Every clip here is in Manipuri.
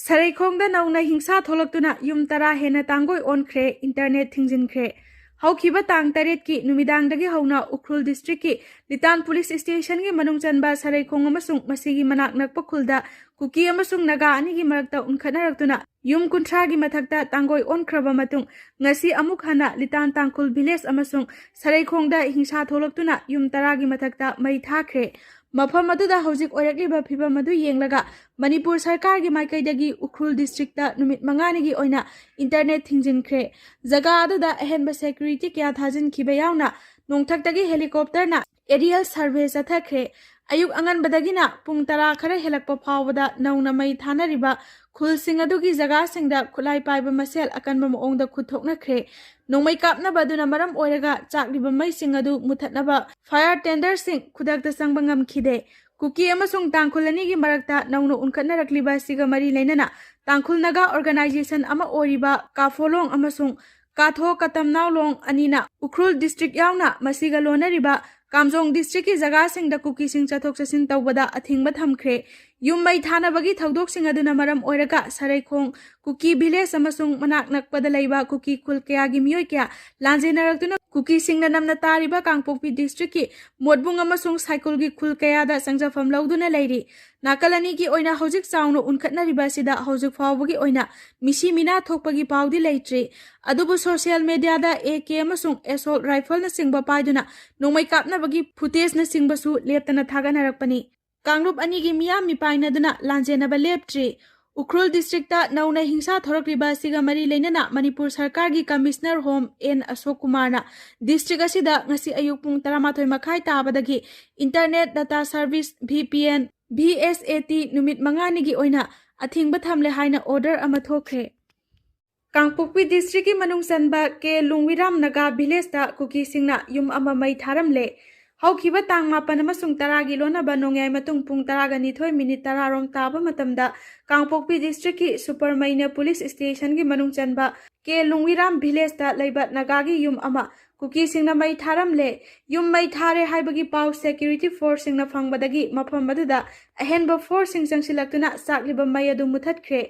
Saraikongda nauna hingsa tholaktuna yum tara hena tangoi onkhre internet thingkhre haukiba tang taret ki numidangdagi hauna Hourkle district ki Litan police station gi manung chanba Saraikong amasung masigi manak nakpa khulda Kuki amasung naga ani gi marakta unkhanaraktuna yum kunthra gi mathakta tangoi onkraba matung ngasi amuk hana Litan tangkhul village amasung Saraikongda hingsa tholaktuna yum tara gi mathakta mai Thakhre Mafam aduda hojik oirakliba phibam adu yenglaga Manipur Sarkar gi maikaidagi Hourkle district ta numit mangani gi oina internet thingkhre jaga aduda ahenba security kya thajin khiba yauna nongthaktagi helicopter na aerial survey Thakhre ayuk angan badagina pung tara khara helakpa phawada nauna mai thanariba khulsing adugi jaga singda khulai paiba masel akanba moongda khuthoknakhre nongmai kapna baduna maram oiraga chakliba mai sing adu muthatnaba fire tender sing khudakta sangbangam khide Kuki amasung tangkhulani gi marakta nauna unkhatnarakliba siga mari leinana tangkhul naga organization ama oriba kafolong amasung katho katamnaulong anina Hourkle district yauna masiga lonariba Kamjong district ki jaga singda Kuki sing chathok chasin tawbada athingba thamkhre yum mai thana bagi thaudok sing aduna maram oiraga Saraikong Kuki village amasung manak nakpada leiba Kuki khul kya gi miyoi kya lanjenaratuna Kuki singna namna tariba Kangpokpi district ki modbung amasung cycle gi khul kya da sangjafam lauduna leiri nakalani ki oina hojik chawno unkhatna riba sida hojik fawbagi oina misi mina thokpagi pawdi leitri adubu social media da AK amasung assault rifle na singba paiduna nongmai kapna bagi footage na singbasu leptana thaganarakpani Kangrup ani gi miyam mi painaduna lanjenaba leptri Hourkle district ta nauna hingsa thorakliba siga mari leinana Manipur Sarkar gi Commissioner Home N Ashok Kumar na district asida ngasi ayuk pung 13 makhai tabadagi internet data service VPN VSAT numit mangani gi oina athingba thamle haina order ama thokre Kangpokpi district ki manung sanba ke lungwiram naga village ta Kuki singna yum ama mai tharamle Haukiba tang mapan amasung taragi lona banongyay matung pung taraga nithoi minute tararom taba matamda Kangpokpi district ki super maina police station ki manung chanba ke lungwiram village ta leibat nagagi yum ama Kuki singna mai tharamle yum mai thare haibagi paw security force singna fangbadagi mafam aduda ahenba force sing sangsilaktuna sakliba mai adu muthatkre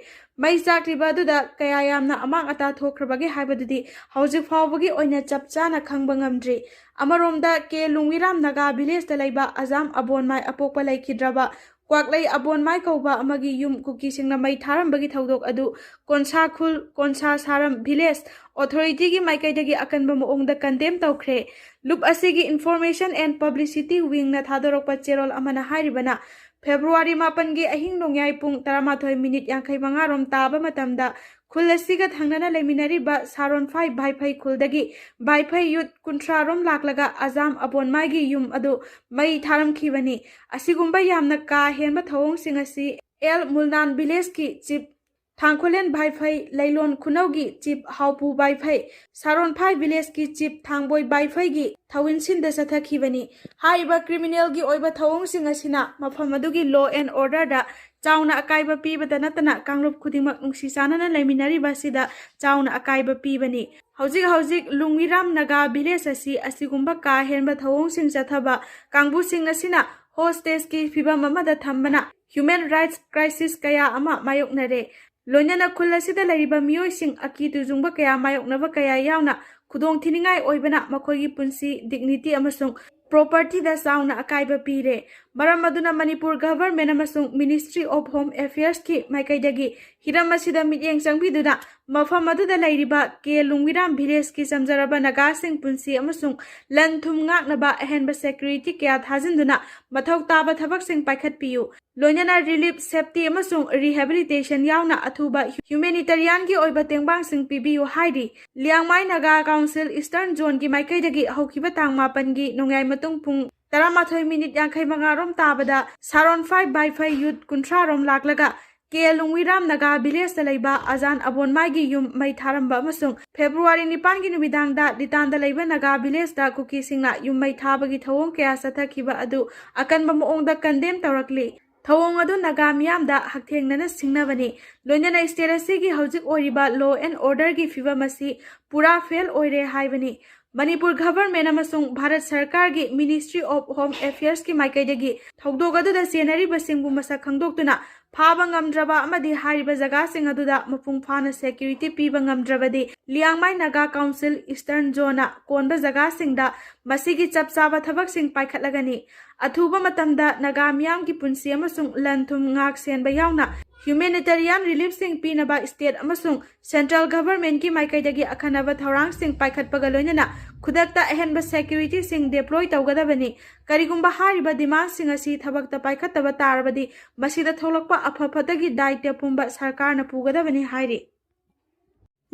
mai sakliba aduda kaya yamna amang ata thokhrabagi haibadudi hojik fawbagi oina chapchana khangba ngamdri amaromda ke lungwiram naga village ta leiba azam abonmai apokpa laikhidraba kwaklai abonmai kauba amagi yum Kuki singna mai tharambagi thaudok adu konsa khul konsa saram village authority gi maikaidagi akanba moongda condemn tawkhre loop asigi information and publicity wing na thadorokpa cherol amana hairibana February 9 gi ahing nongyai pung 13 minute 55 rom taba matamda khulasiga thangnana leminari ba saron 5 bhai khuldagi bhai youth kuntra rom laklaga azam abon magi yum adu mai tharam khibani asigumba yamna ka henba thawong singasi el mulnan village ki chief Thangkholen bhai lailon khunaugi chief haupu bhai saron 5 village ki chief thangboi bhai gi thawin sin da sathakhibani haiba criminal gi oiba thawong singasina mafam adugi law and order da chauna akaiba pibada natana kangrup khudimak nungsi sanana laiminari basida chauna akaiba pibani hojik lungwiram naga village asigumba ka henba thawong sing chathaba kangbu sing asina hostage ki phibam amada thambana human rights crisis kaya ama mayoknare Loinana khulasida lariba miyoi sing aki tujungba kaya mayoknaba kaya yauna khudong thiningai oibana makhogi punsi dignity amasung property da sauna akaiba pire maram aduna Manipur government amasung Ministry of Home Affairs ki maikaidagi hiram asida mityeng changbiduna mafam aduda lairiba ke lungwiram village ki samjaraba naga sing punsi amasung lanthum ngaknaba ahenba security kya thajinduna mathau taba thabak sing paikhat piyu Loinana relief safety amasung rehabilitation yauna athuba humanitarian gi oiba tengbang sing pibiyu hairi liangmai naga council eastern zone gi maikaidagi haukiba tang mapan gi nongyai matung pung 13 minute 55 rom tabada saron 5 bhai youth kuntra rom laklaga ke lungwiram naga village ta leiba azan abonmai gi yum mai tharamba amasung February 9 gi numidangda Litan da leiba naga village da Kuki singna yum mai thabagi thawong kya sathakhiba adu akanba moongda condemn tawrakli Thawong adu naga miyamda hakthengna singnabani loinana state asigi hojik oiriba law and order gi fibamasi pura fail oire haibani Manipur government amasung Bharat Sarkar gi Ministry of Home Affairs ki maikaidagi thawdog adu da senari basingbu masak khangdoktuna फाबा ngamdraba amadi hariba jaga sing aduda mapung phana security piba ngamdrabadi Liangmai Naga Council Eastern Zone konba jaga singda masigi chapchaba thabak sing paikhatlagani athuba matamda naga miyam ki punsi amasung lanthum ngak senba yauna humanitarian relief sing pinaba state amasung central government ki maikaidagi akhanaba thorang sing paikhatpaga loinana khudakta ahenba security sing deploy tawgadabani karigumba hariba demand sing asi thabakta paikhataba tarabadi masida tholokpa aphaphadagi daitya pumba sarkarna pugadabani hairi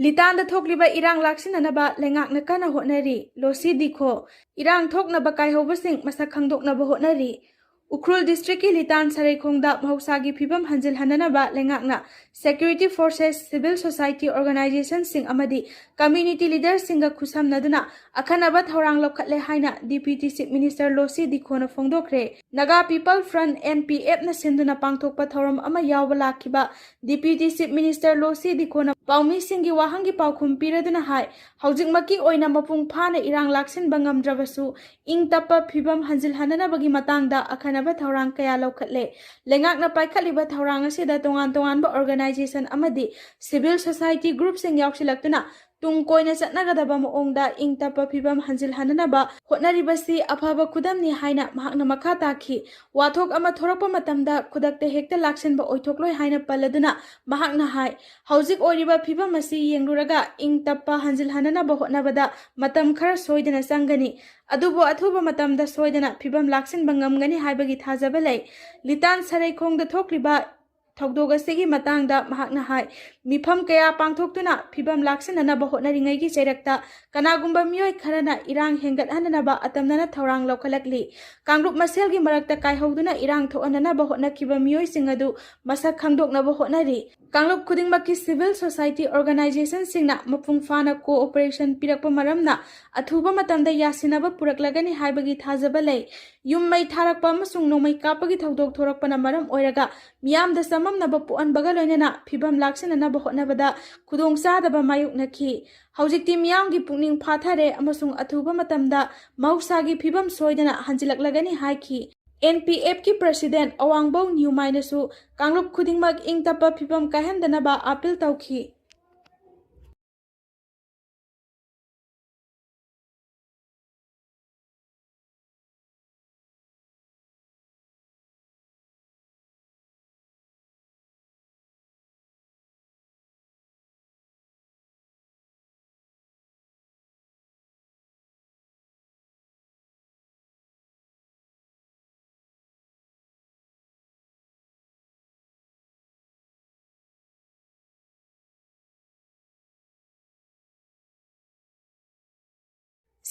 Litanda thokliba irang laksinanaba lengakna kana hotnari losi dikho irang thoknaba kaihauba sing masak khangdoknaba hotnari Hourkle district ki litan sarekhongda mahusagi phibam hanjil hananaba lengakna security forces civil society organization sing amadi community leaders singa khusamnaduna akhanaba thorang lokhatle haina deputy chief minister losi dikhona phongdokre naga people front npf na sinduna pangthokpa thoram ama yawba lakhiba deputy chief minister losi dikhona paumi singi wahangi paukhum piraduna hai haujikmaki oina mapung phana irang laksin bangamdrabasu ing tappa phibam hanjil hananabagi matangda akhana thorang kaya lokhatle lengakna paikhatliba thorang asida tongan organization amadi civil society group sing yauksilakna tung koina chatnagadaba maongda ingtapa phibam hanjil hananaba hotnaribasi afaba khudamni haina mahakna makha takhi wathok ama thorakpa matamda khudakte hekta laksenba oithokloi haina paladuna mahakna hai haujik oiriba phibam asi yengluraga ingtapa hanjil hananaba hotnabada matam khara soidana sangani adubo athuba matamda soidana phibam laksen bangamgani haibagi thajaba lei litan sarekhongda thokliba thogdogasigi matangda mahakna hai mifam kaya pangthoktuna phibam laksinanaba hotnaringai gi cherakta kanagumba miyoi kharana irang hengat hananaba atamnana thorang lokhalakli kangrup maselgi marakta kaihoduna irang thoananaba hotnakiba miyoi singadu masak khangdoknaba hotnari kanglup khudingmaki civil society organization singna mapung fana cooperation pirakpa maramna athuba matamda yasinaba puraklagani haibagi thajaba lei yummai tharakpa amasung nomai kapagi thodok thorakpana maram oiraga miyamda samamnaba puanbaga loinana phibam laksinanaba hotnabada khudong sadaba mayuknaki haujikti miyamgi pukning phathare amasung athuba matamda mausagi phibam soidana hanjilaklagani haiki NPF ki president Awangbo Newmainasu kanglup khudingmak ingtapa phibam kahendanaba appeal tawki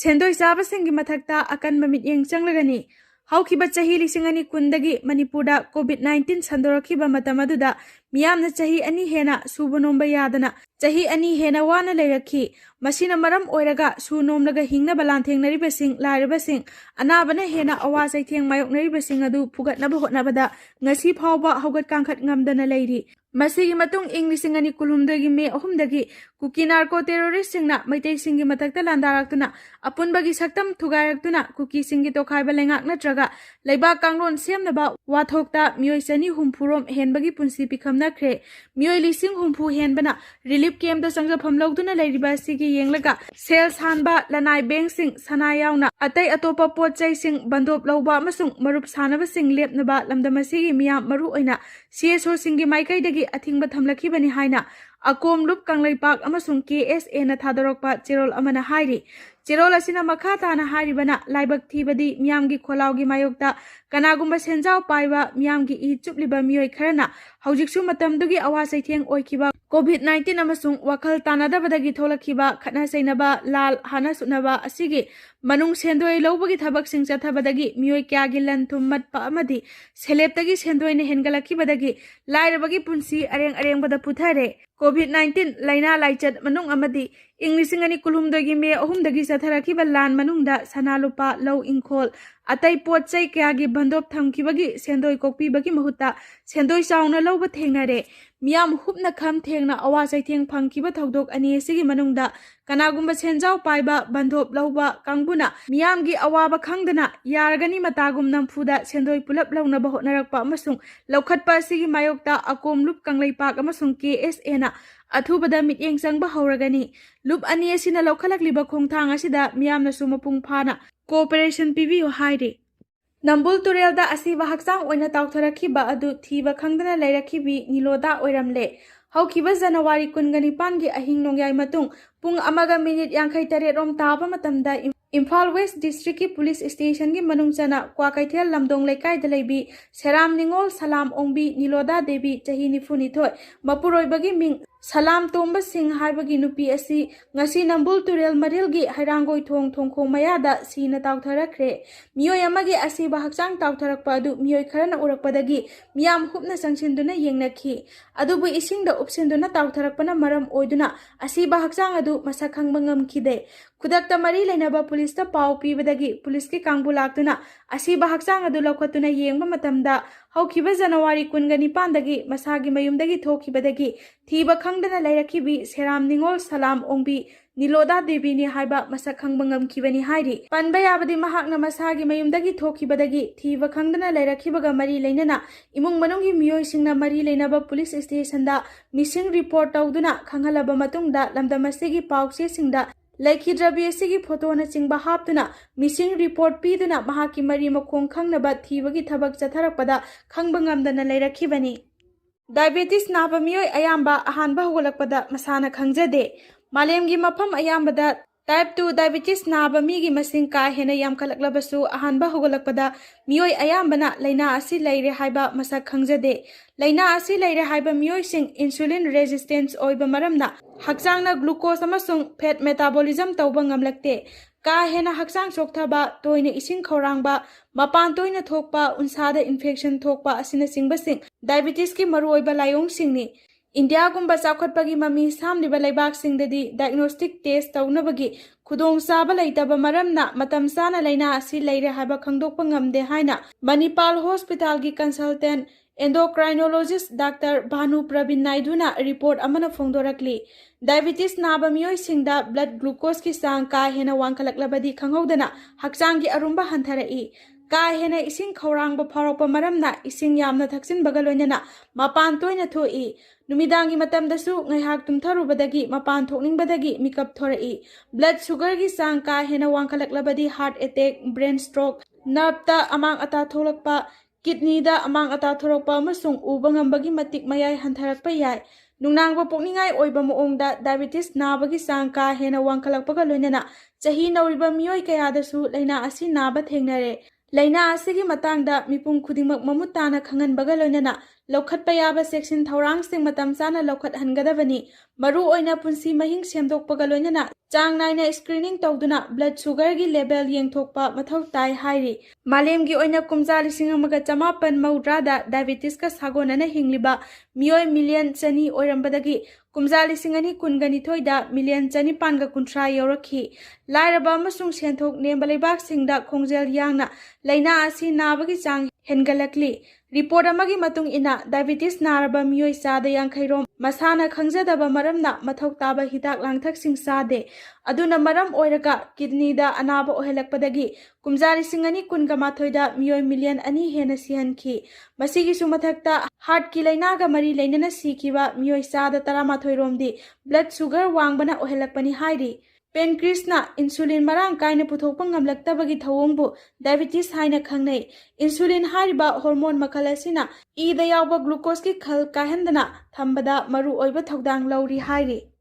Sendoi Saba Singi Matakta akan mamityang changlagani. Haukiba chahi lisingani kundagi Manipurda COVID-19 sandorokiba matamaduda miyamna chahi ani hena subanomba yadana chahi ani hena wana lerakhi masina maram oiraga sunomlaga hingna balantheng basing laribasing anabana hena awa saitheng mayok basing adu phugatnaba hotnabada ngasi phawba haugat kangkhat ngamdana leiri masigi matung inglisingani kulumdagi me ahumdagi Kuki narco terrorist singna maitai singi matakta landaraktuna apunbagi saktam thugaraktuna Kuki singi tokhaiba lengak natraga leiba kangron semnaba wathokta miyoi chani humpurom henbagi punsi pikhamnakre miyoi lising humpu henbana relief camp da sangja phamlogduna leiriba sigi yenglaga sales hanba lanai bank sing sana yauna atai atopa potchai sing bandop loba amasung marup sanaba sing lepnaba lamdamasigi miyam maru oina CSO singi maikai dagi athingba thamlakhibani haina akom lup kanglai pak amasung KSA na thadorokpa cherol amana hairi cherol asina makha tana haribana laibak thibadi miyamgi kholawgi mayokta kanagumba senjau paiba miyamgi I chupliba miyoi kharana haujiksu matamdugi awa saitheng oikiba COVID-19 amasung wakhal tanadabadagi tholakhiba khatna sainaba lal hana sunaba asigi manung sendoi lobagi thabak sing chathabadagi miyoi kyagi lanthum matpa amadi seleptagi sendoi ne hengalakhibadagi lairabagi punsi areng bada puthare COVID-19 laina laichat manung amadi inglisingani kulumdagi me ahumdagi satharakiba lan manungda sanalupa low ingkhol atai potchai kyagi bandop thamkibagi sendoi kokpibagi mahuta sendoi sauna loba thengnare ꯃꯤꯌꯥꯝ ꯍꯨꯞꯅ ꯈꯝ ꯊꯦꯡꯅ ꯑꯋꯥ ꯆꯩꯊꯦꯡ ꯐꯪꯈꯤꯕ ꯊꯧꯗꯣꯛ ꯑꯅꯤ ꯑꯁꯤꯒꯤ ꯃꯅꯨꯡꯗ ꯀꯅꯥꯒꯨꯝꯕ ꯁꯦꯟꯖꯥꯎ ꯄꯥꯏꯕ ꯕꯟꯙꯣꯞ ꯂꯧꯕ ꯀꯥꯡꯕꯨꯅ ꯃꯤꯌꯥꯝꯒꯤ ꯑꯋꯥꯕ ꯈꯪꯗꯅ ꯌꯥꯔꯒꯅꯤ ꯃꯇꯥꯒꯨꯝ ꯅꯝꯐꯨꯗ ꯁꯦꯟꯗꯣꯏ ꯄꯨꯂꯞ ꯂꯧꯅꯕ ꯍꯣꯠꯅꯔꯛꯄ ꯑꯃꯁꯨꯡ ꯂꯧꯈꯠꯄ ꯑꯁꯤꯒꯤ ꯃꯥꯌꯣꯛꯇ ꯑꯀꯣꯝ ꯂꯨꯞ ꯀꯪꯂꯩꯄꯥꯛ ꯑꯃꯁꯨꯡ KSAꯅ ꯑꯊꯨꯕꯗ ꯃꯤꯠꯌꯦꯡ ꯆꯪꯕ ꯍꯧꯔꯒꯅꯤ꯫ ꯂꯨꯞ ꯑꯅꯤ ꯑꯁꯤꯅ ꯂꯧꯈꯠꯂꯛꯂꯤꯕ ꯈꯣꯡꯊꯥꯡ ꯑꯁꯤꯗ ꯃꯤꯌꯥꯝꯅꯁꯨ ꯃꯄꯨꯡ ꯐꯥꯅ ꯀꯣꯑꯣꯄꯔꯦꯁꯟ ꯄꯤꯕꯤꯌꯨ ꯍꯥꯏꯔꯤ꯫ ꯅꯝꯕꯨꯜ ꯇꯨꯔꯦꯜꯗ ꯑꯁꯤꯕ ꯍꯛꯆꯥꯡ ꯑꯣꯏꯅ ꯇꯥꯎꯊꯔꯛꯈꯤꯕ ꯑꯗꯨ ꯊꯤꯕ ꯈꯪꯗꯅ ꯂꯩꯔꯛꯈꯤꯕꯤ ꯅꯤꯂꯣꯗꯥ ꯑꯣꯏꯔꯝꯂꯦ꯫ ꯍꯧꯈꯤꯕ January 29ꯒꯤ ꯑꯍꯤꯡ ꯅꯣꯡꯌꯥꯏ ꯃꯇꯨꯡ ꯄꯨꯡ 1:58 ꯔꯣꯝ ꯇꯥꯕ ꯃꯇꯝꯗ ꯏꯝꯐꯥꯜ ꯋꯦꯁ ꯗꯤꯁꯇ꯭ꯔꯤꯛꯀꯤ ꯄꯨꯂꯤꯁ ꯁ꯭ꯇꯦꯁꯟꯒꯤ ꯃꯅꯨꯡ ꯆꯟꯅ ꯀ꯭ꯋꯥꯀꯩꯊꯦꯜ ꯂꯝꯗꯣꯡ ꯂꯩꯀꯥꯏꯗ ꯂꯩꯕꯤ ꯁꯦꯔꯥꯝ ꯅꯤꯉꯣꯜ ꯁꯂꯥꯝ ꯑꯣꯡꯕꯤ ꯅꯤꯂꯣꯗꯥ ꯗꯦꯕꯤ ꯆꯍꯤ 92 ꯃꯄꯨꯔꯣꯏꯕꯒꯤ ꯃꯤꯡ ꯁꯂꯥꯝ ꯇꯣꯝꯕ ꯁꯤꯡ ꯍꯥꯏꯕꯒꯤ ꯅꯨꯄꯤ ꯑꯁꯤ ꯉꯁꯤ ꯅꯝꯕꯨꯜ ꯇꯨꯔꯦꯜ ꯃꯔꯤꯜꯒꯤ ꯍꯩꯔꯥꯡꯒꯣꯏ ꯊꯣꯡꯈꯣꯡ ꯃꯌꯥꯗ ꯁꯤꯅ ꯇꯥꯎꯊꯔꯛꯈ꯭ꯔꯦ꯫ ꯃꯤꯑꯣꯏ ꯑꯃꯒꯤ ꯑꯁꯤꯕ ꯍꯛꯆꯥꯡ ꯇꯥꯎꯊꯔꯛꯄ ꯑꯗꯨ ꯃꯤꯑꯣꯏ ꯈꯔꯅ ꯎꯔꯛꯄꯗꯒꯤ ꯃꯤꯌꯥꯝ ꯍꯨꯞꯅ ꯆꯪꯁꯤꯟꯗꯨꯅ ꯌꯦꯡꯅꯈꯤ꯫ ꯑꯗꯨꯕꯨ ꯏꯁꯤꯡꯗ ꯎꯞꯁꯤꯟꯗꯨꯅ ꯇꯥꯎꯊꯔꯛꯄꯅ ꯃꯔꯝ ꯑꯣꯏꯗꯨꯅ ꯑꯁꯤꯕ ꯍꯛꯆꯥꯡ ꯑꯗꯨ ꯃꯁꯛ ꯈꯪꯕ ꯉꯝꯈꯤꯗꯦ꯫ ꯈꯨꯗꯛꯇ ꯃꯔꯤ ꯂꯩꯅꯕ ꯄꯨꯂꯤꯁꯇ ꯄꯥꯎ ꯄꯤꯕꯗꯒꯤ ꯄꯨꯂꯤꯁꯀꯤ ꯀꯥꯡꯕꯨ ꯂꯥꯛꯇꯨꯅ ꯑꯁꯤꯕ ꯍꯛꯆꯥꯡ ꯑꯗꯨ ꯂꯧꯈꯠꯇꯨꯅ ꯌꯦꯡꯕ ꯃꯇꯝꯗ ꯍꯧꯈꯤꯕ January 29ꯗꯒꯤ ꯃꯁꯥꯒꯤ ꯃꯌꯨꯝꯗꯒꯤ ꯊꯣꯛꯈꯤꯕꯗꯒꯤ ꯊꯤꯕ ꯈꯪꯗꯅ ꯂꯩꯔꯛꯈꯤꯕꯤ ꯁꯦꯔꯥꯝ ꯅꯤꯉꯣꯜ ꯁꯂꯥꯝ ꯑꯣꯡꯕꯤ ꯅꯤꯂꯣꯗꯥ ꯗꯦꯕꯤꯅꯤ ꯍꯥꯏꯕ ꯃꯁꯛ ꯈꯪꯕ ꯉꯝꯈꯤꯕꯅꯤ ꯍꯥꯏꯔꯤ꯫ ꯄꯟꯕ ꯌꯥꯕꯗꯤ ꯃꯍꯥꯛꯅ ꯃꯁꯥꯒꯤ ꯃꯌꯨꯝꯗꯒꯤ ꯊꯣꯛꯈꯤꯕꯗꯒꯤ ꯊꯤꯕ ꯈꯪꯗꯅ ꯂꯩꯔꯛꯈꯤꯕꯒ ꯃꯔꯤ ꯂꯩꯅꯅ ꯏꯃꯨꯡ ꯃꯅꯨꯡꯒꯤ ꯃꯤꯑꯣꯏꯁꯤꯡꯅ ꯃꯔꯤ ꯂꯩꯅꯕ ꯄꯨꯂꯤꯁ ꯁ꯭ꯇꯦꯁꯟꯗ ꯃꯤꯁꯤꯡ ꯔꯤꯄꯣꯔꯠ ꯇꯧꯗꯨꯅ ꯈꯪꯍꯜꯂꯕ ꯃꯇꯨꯡꯗ ꯂꯝꯗꯝ ꯑꯁꯤꯒꯤ ꯄꯥꯎꯆꯦꯁꯤꯡꯗ ꯂꯩꯈꯤꯗ꯭ꯔꯕꯤ ꯑꯁꯤꯒꯤ ꯐꯣꯇꯣꯅꯆꯤꯡꯕ ꯍꯥꯞꯇꯨꯅ ꯃꯤꯁꯤꯡ ꯔꯤꯄꯣꯔꯠ ꯄꯤꯗꯨꯅ ꯃꯍꯥꯛꯀꯤ ꯃꯔꯤ ꯃꯈꯣꯡ ꯈꯪꯅꯕ ꯊꯤꯕꯒꯤ ꯊꯕꯛ ꯆꯠꯊꯔꯛꯄꯗ ꯈꯪꯕ ꯉꯝꯗꯅ ꯂꯩꯔꯛꯈꯤꯕꯅꯤ꯫ ꯗꯥꯏꯕꯦꯇꯤꯁ ꯅꯥꯕ ꯃꯤꯑꯣꯏ ꯑꯌꯥꯝꯕ ꯑꯍꯥꯟꯕ ꯍꯧꯒꯠꯂꯛꯄꯗ ꯃꯁꯥꯅ ꯈꯪꯖꯗꯦ꯫ ꯃꯥꯂꯦꯝꯒꯤ ꯃꯐꯝ ꯑꯌꯥꯝꯕꯗ Type 2 ꯗꯥꯏꯕꯦꯇꯤꯁ ꯅꯥꯕ ꯃꯤꯒꯤ ꯃꯁꯤꯡ ꯀꯥ ꯍꯦꯟꯅ ꯌꯥꯝꯈꯠꯂꯛꯂꯕꯁꯨ ꯑꯍꯥꯟꯕ ꯍꯧꯒꯠꯂꯛꯄꯗ ꯃꯤꯑꯣꯏ ꯑꯌꯥꯝꯕꯅ ꯂꯩꯅꯥ ꯑꯁꯤ ꯂꯩꯔꯦ ꯍꯥꯏꯕ ꯃꯁꯛ ꯈꯪꯖꯗꯦ꯫ ꯂꯩꯅꯥ ꯑꯁꯤ ꯂꯩꯔꯦ ꯍꯥꯏꯕ ꯃꯤꯑꯣꯏꯁꯤꯡ ꯏꯟꯁꯨꯂꯤꯟ ꯔꯦꯖꯤꯁꯇꯦꯟꯁ ꯑꯣꯏꯕ ꯃꯔꯝꯅ ꯍꯛꯆꯥꯡꯅ ꯒ꯭ꯂꯨꯀꯣꯖ ꯑꯃꯁꯨꯡ ꯐꯦꯠ ꯃꯦꯇꯥꯕꯣꯂꯤꯖꯝ ꯇꯧꯕ ꯉꯝꯂꯛꯇꯦ꯫ ꯀꯥ ꯍꯦꯟꯅ ꯍꯛꯆꯥꯡ ꯆꯣꯛꯊꯕ, ꯇꯣꯏꯅ ꯏꯁꯤꯡ ꯈꯧꯔꯥꯡꯕ, ꯃꯄꯥꯟ ꯇꯣꯏꯅ ꯊꯣꯛꯄ, ꯎꯟꯁꯥꯗ ꯏꯟꯐꯦꯛꯁꯟ ꯊꯣꯛꯄ ꯑꯁꯤꯅꯆꯤꯡꯕꯁꯤꯡ ꯗꯥꯏꯕꯦꯇꯤꯁꯀꯤ ꯃꯔꯨꯑꯣꯏꯕ ꯂꯥꯏꯑꯣꯡꯁꯤꯡꯅꯤ꯫ ꯏꯟꯗꯤꯌꯥꯒꯨꯝꯕ ꯆꯥꯎꯈꯠꯄꯒꯤ ꯃꯃꯤ ꯁꯥꯝꯂꯤꯕ ꯂꯩꯕꯥꯛꯁꯤꯡꯗꯗꯤ ꯗꯥꯏꯒꯅꯣꯁꯇꯤꯛ ꯇꯦꯁ ꯇꯧꯅꯕꯒꯤ ꯈꯨꯗꯣꯡꯆꯥꯕ ꯂꯩꯇꯕ ꯃꯔꯝꯅ ꯃꯇꯝ ꯆꯥꯅ ꯂꯩꯅꯥ ꯑꯁꯤ ꯂꯩꯔꯦ ꯍꯥꯏꯕ ꯈꯪꯗꯣꯛꯄ ꯉꯝꯗꯦ ꯍꯥꯏꯅ ꯃꯅꯤꯄꯥꯜ ꯍꯣꯁꯄꯤꯇꯥꯜꯒꯤ ꯀꯟꯁꯜꯇꯦꯟꯠ ꯑꯦꯟꯗꯣꯀ꯭ꯔꯥꯏꯅꯣꯂꯣꯖꯤꯁꯠ ꯗꯥꯛꯇꯔ ꯚꯥꯅꯨ ꯄ꯭ꯔꯕꯤꯟ ꯅꯥꯏꯗꯨꯅ ꯔꯤꯄꯣꯔꯠ ꯑꯃꯅ ꯐꯣꯡꯗꯣꯔꯛꯂꯤ꯫ ꯗꯥꯏꯕꯦꯇꯤꯁ ꯅꯥꯕ ꯃꯤꯑꯣꯏꯁꯤꯡꯗ ꯕ꯭ꯂꯗ ꯒ꯭ꯂꯨꯀꯣꯖꯀꯤ ꯆꯥꯡ ꯀꯥ ꯍꯦꯟꯅ ꯋꯥꯡꯈꯠꯂꯛꯂꯕꯗꯤ ꯈꯪꯍꯧꯗꯅ ꯍꯛꯆꯥꯡꯒꯤ ꯑꯔꯨꯝꯕ ꯍꯟꯊꯔꯛꯏ꯫ ꯀꯥ ꯍꯦꯟꯅ ꯏꯁꯤꯡ ꯈꯧꯔꯥꯡꯕ ꯐꯥꯎꯔꯛꯄ ꯃꯔꯝꯅ ꯏꯁꯤꯡ ꯌꯥꯝꯅ ꯊꯛꯆꯤꯟꯕꯒ ꯂꯣꯏꯅꯅ ꯃꯄꯥꯟ ꯇꯣꯏꯅ ꯊꯣꯛꯏ꯫ ꯅꯨꯃꯤꯗꯥꯡꯒꯤ ꯃꯇꯝꯗꯁꯨ ꯉꯥꯏꯍꯥꯛ ꯇꯨꯝꯊꯔꯨꯕꯗꯒꯤ ꯃꯄꯥꯟ ꯊꯣꯛꯅꯤꯡꯕꯗꯒꯤ ꯃꯤꯀꯞ ꯊꯣꯔꯛꯏ꯫ ꯕ꯭ꯂꯗ ꯁꯨꯒꯔꯒꯤ ꯆꯥꯡ ꯀꯥ ꯍꯦꯟꯅ ꯋꯥꯡꯈꯠꯂꯛꯂꯕꯗꯤ ꯍꯥꯔꯠ ꯑꯦꯇꯦꯛ, ꯕ꯭ꯔꯦꯟ ꯁ꯭ꯇ꯭ꯔꯣꯛ, ꯅꯔꯚꯇ ꯑꯃꯥꯡ ꯑꯇꯥ ꯊꯣꯛꯂꯛꯄ, ꯀꯤꯗꯅꯤꯗ ꯑꯃꯥꯡ ꯑꯇꯥ ꯊꯣꯛꯂꯛꯄ ꯑꯃꯁꯨꯡ ꯎꯕ ꯉꯝꯕꯒꯤ ꯃꯇꯤꯛ ꯃꯌꯥꯏ ꯍꯟꯊꯔꯛꯄ ꯌꯥꯏ꯫ ꯅꯨꯡꯅꯥꯡꯕ ꯄꯣꯛꯅꯤꯡꯉꯥꯏ ꯑꯣꯏꯕ ꯃꯑꯣꯡꯗ ꯗꯥꯏꯕꯦꯇꯤꯁ ꯅꯥꯕꯒꯤ ꯆꯥꯡ ꯀꯥ ꯍꯦꯟꯅ ꯋꯥꯡꯈꯠꯂꯛꯄꯒ ꯂꯣꯏꯅꯅ ꯆꯍꯤ ꯅꯧꯔꯤꯕ ꯃꯤꯑꯣꯏ ꯀꯌꯥꯗꯁꯨ ꯂꯩꯅꯥ ꯑꯁꯤ ꯅꯥꯕ ꯊꯦꯡꯅꯔꯦ꯫ ꯂꯩꯅꯥ ꯑꯁꯤꯒꯤ ꯃꯇꯥꯡꯗ ꯃꯤꯄꯨꯝ ꯈꯨꯗꯤꯡꯃꯛ ꯃꯃꯨꯠ ꯇꯥꯅ ꯈꯪꯍꯟꯕꯒ ꯂꯣꯏꯅꯅ ꯂꯧꯈꯠꯄ ꯌꯥꯕ ꯆꯦꯛꯁꯤꯟ ꯊꯧꯔꯥꯡꯁꯤꯡ ꯃꯇꯝ ꯆꯥꯅ ꯂꯧꯈꯠꯍꯟꯒꯗꯕꯅꯤ꯫ ꯃꯔꯨꯑꯣꯏꯅ ꯄꯨꯟꯁꯤ ꯃꯍꯤꯡ ꯁꯦꯝꯗꯣꯛꯄꯒ ꯂꯣꯏꯅꯅ ꯆꯥꯡ ナꯏꯅ ꯁ꯭ꯀ꯭ꯔꯤꯅꯤꯡ ꯇꯧꯗꯨꯅ ꯕ꯭ꯂꯗ ꯁꯨꯒꯔꯒꯤ ꯂꯦꯚꯦꯜ ꯌꯦꯡꯊꯣꯛꯄ ꯃꯊꯧ ꯇꯥꯏ ꯍꯥꯏꯔꯤ꯫ ꯃꯥꯂꯦꯝꯒꯤ ꯑꯣꯏꯅ ꯀꯨꯝꯖꯥ 1990ꯗ ꯗꯥꯏꯕꯦꯇꯤꯁꯀ ꯁꯥꯒꯣꯟꯅꯅ ꯍꯤꯡꯂꯤꯕ ꯃꯤꯑꯣꯏ ꯃꯤꯂꯤꯌꯟ 200 ꯑꯣꯏꯔꯝꯕꯗꯒꯤ ꯀꯨꯝꯖꯥ 2022ꯗ ꯃꯤꯂꯤꯌꯟ 930 ꯌꯧꯔꯛꯈꯤ꯫ ꯂꯥꯏꯔꯕ ꯑꯃꯁꯨꯡ ꯁꯦꯟꯊꯣꯛ ꯅꯦꯝꯕ ꯂꯩꯕꯥꯛꯁꯤꯡꯗ ꯈꯣꯡꯖꯦꯜ ꯌꯥꯡꯅ ꯂꯩꯅꯥ ꯑꯁꯤ ꯅꯥꯕꯒꯤ ꯆꯥꯡ ꯍꯦꯟꯒꯠꯂꯛꯂꯤ꯫ ꯔꯤꯄꯣꯔꯠ ꯑꯃꯒꯤ ꯃꯇꯨꯡ ꯏꯟꯅ ꯗꯥꯏꯕꯦꯇꯤꯁ ꯅꯥꯔꯕ ꯃꯤꯑꯣꯏ 50 ꯔꯣꯝ ꯃꯁꯥꯅ ꯈꯪꯖꯗꯕ ꯃꯔꯝꯅ ꯃꯊꯧ ꯇꯥꯕ ꯍꯤꯗꯥꯛ ꯂꯥꯡꯊꯛꯁꯤꯡ ꯆꯥꯗꯦ꯫ ꯑꯗꯨꯅ ꯃꯔꯝ ꯑꯣꯏꯔꯒ ꯀꯤꯗꯅꯤꯗ ꯑꯅꯥꯕ ꯑꯣꯏꯍꯜꯂꯛꯄꯗꯒꯤ ꯀꯨꯝꯖꯥ 2022ꯗ ꯃꯤꯑꯣꯏ ꯃꯤꯂꯤꯌꯟ 2 ꯍꯦꯟꯅ ꯁꯤꯍꯟꯈꯤ꯫ ꯃꯁꯤꯒꯤꯁꯨ ꯃꯊꯛꯇ ꯍꯥꯔꯠꯀꯤ ꯂꯩꯅꯥꯒ ꯃꯔꯤ ꯂꯩꯅꯅ ꯁꯤꯈꯤꯕ ꯃꯤꯑꯣꯏ 11 ꯔꯣꯝꯗꯤ ꯕ꯭ꯂꯗ ꯁꯨꯒꯔ ꯋꯥꯡꯕꯅ ꯑꯣꯏꯍꯜꯂꯛꯄꯅꯤ ꯍꯥꯏꯔꯤ꯫ ꯄꯦꯟꯀ꯭ꯔꯤꯁꯅ ꯏꯟꯁꯨꯂꯤꯟ ꯃꯔꯥꯡ ꯀꯥꯏꯅ ꯄꯨꯊꯣꯛꯄ ꯉꯝꯂꯛꯇꯕꯒꯤ ꯊꯧꯑꯣꯡꯕꯨ ꯗꯥꯏꯕꯦꯇꯤꯁ ꯍꯥꯏꯅ ꯈꯪꯅꯩ꯫ ꯏꯟꯁꯨꯂꯤꯟ ꯍꯥꯏꯔꯤꯕ ꯍꯣꯔꯃꯣꯟ ꯃꯈꯜ ꯑꯁꯤꯅ ꯏꯗ ꯌꯥꯎꯕ ꯒ꯭ꯂꯨꯀꯣꯖꯀꯤ ꯈꯜ ꯀꯥꯏꯍꯟꯗꯅ ꯊꯝꯕꯗ ꯃꯔꯨꯑꯣꯏꯕ ꯊꯧꯗꯥꯡ ꯂꯧꯔꯤ ꯍꯥꯏꯔꯤ꯫